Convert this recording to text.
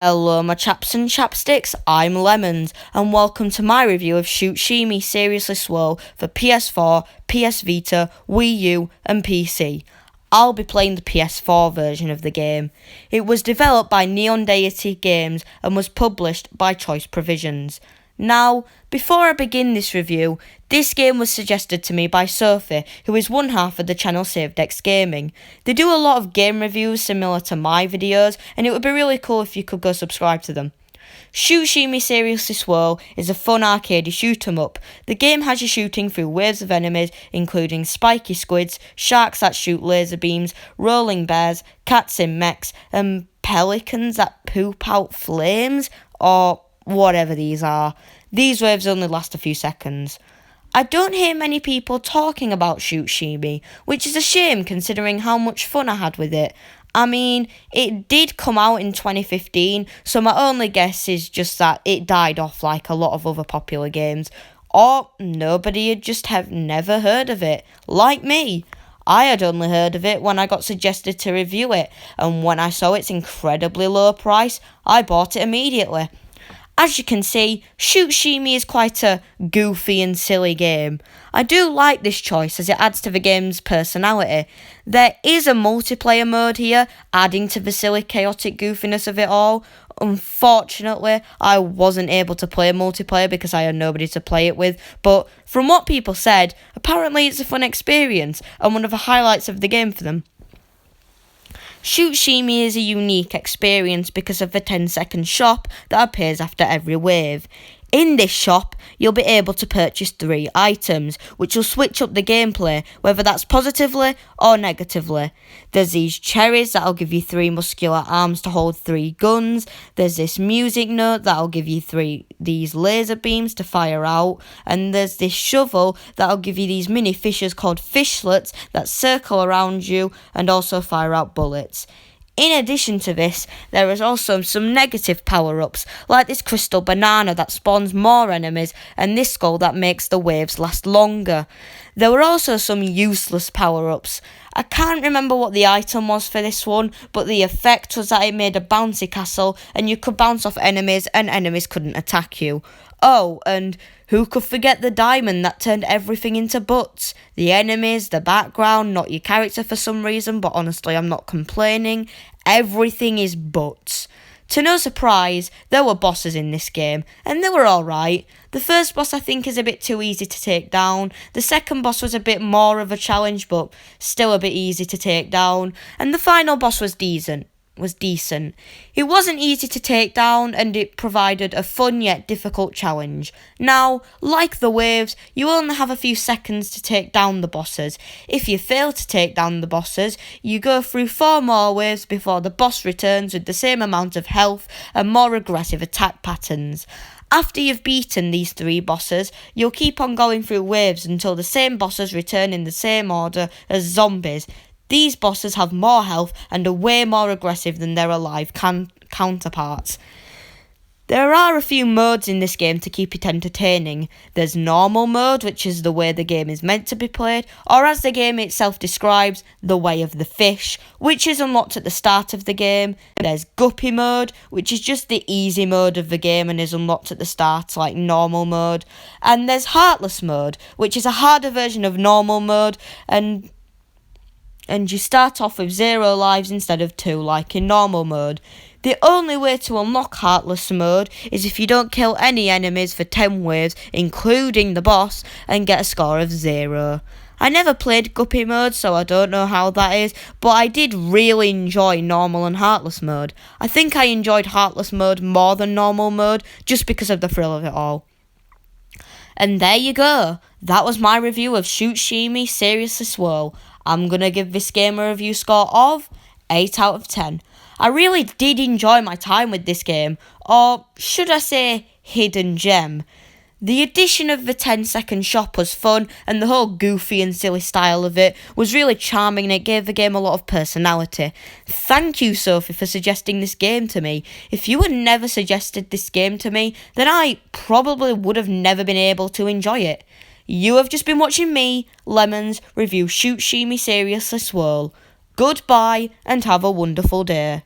Hello my chaps and chapsticks, I'm Lemons, and welcome to my review of Shütshimi Seriously Swole for PS4, PS Vita, Wii U and PC. I'll be playing the PS4 version of the game. It was developed by Neon Deity Games and was published by Choice Provisions. Now, before I begin this review, this game was suggested to me by Sophie, who is one half of the channel SaveDex Gaming. They do a lot of game reviews similar to my videos, and it would be really cool if you could go subscribe to them. Shütshimi Seriously Swole is a fun arcadey shoot 'em up. The game has you shooting through waves of enemies, including spiky squids, sharks that shoot laser beams, rolling bears, cats in mechs, and pelicans that poop out flames, or whatever these are. These waves only last a few seconds. I don't hear many people talking about Shütshimi, which is a shame considering how much fun I had with it. I mean, it did come out in 2015, so my only guess is just that it died off like a lot of other popular games, or nobody had just have never heard of it, like me. I had only heard of it when I got suggested to review it, and when I saw its incredibly low price, I bought it immediately. As you can see, Shütshimi is quite a goofy and silly game. I do like this choice as it adds to the game's personality. There is a multiplayer mode here, adding to the silly chaotic goofiness of it all. Unfortunately, I wasn't able to play multiplayer because I had nobody to play it with, but from what people said, apparently it's a fun experience and one of the highlights of the game for them. Shütshimi is a unique experience because of the 10-second shop that appears after every wave. In this shop, you'll be able to purchase 3 items, which will switch up the gameplay, whether that's positively or negatively. There's these cherries that'll give you 3 muscular arms to hold 3 guns. There's this music note that'll give you these laser beams to fire out. And there's this shovel that'll give you these mini fishes called fishlets that circle around you and also fire out bullets. In addition to this, there is also some negative power-ups, like this crystal banana that spawns more enemies and this skull that makes the waves last longer. There were also some useless power-ups. I can't remember what the item was for this one, but the effect was that it made a bouncy castle and you could bounce off enemies and enemies couldn't attack you. Oh, and who could forget the diamond that turned everything into butts? The enemies, the background, not your character for some reason, but honestly I'm not complaining. Everything is butts. To no surprise, there were bosses in this game, and they were alright. The first boss I think is a bit too easy to take down. The second boss was a bit more of a challenge, but still a bit easy to take down. And the final boss was decent. It wasn't easy to take down and it provided a fun yet difficult challenge. Now, like the waves, you only have a few seconds to take down the bosses. If you fail to take down the bosses, you go through 4 more waves before the boss returns with the same amount of health and more aggressive attack patterns. After you've beaten these 3 bosses, you'll keep on going through waves until the same bosses return in the same order as zombies. These bosses have more health and are way more aggressive than their alive counterparts. There are a few modes in this game to keep it entertaining. There's normal mode, which is the way the game is meant to be played, or as the game itself describes, the way of the fish, which is unlocked at the start of the game. There's guppy mode, which is just the easy mode of the game and is unlocked at the start, like normal mode. And there's heartless mode, which is a harder version of normal mode, and you start off with 0 lives instead of 2 like in normal mode. The only way to unlock Heartless mode is if you don't kill any enemies for 10 waves, including the boss, and get a score of 0. I never played Guppy mode, so I don't know how that is, but I did really enjoy normal and Heartless mode. I think I enjoyed Heartless mode more than normal mode, just because of the thrill of it all. And there you go. That was my review of Shütshimi Seriously Swole. I'm going to give this game a review score of 8 out of 10. I really did enjoy my time with this game, or should I say hidden gem. The addition of the 10-second shop was fun, and the whole goofy and silly style of it was really charming and it gave the game a lot of personality. Thank you, Sophie, for suggesting this game to me. If you had never suggested this game to me, then I probably would have never been able to enjoy it. You have just been watching me, Lemons, review Shütshimi Seriously Swole. Goodbye and have a wonderful day.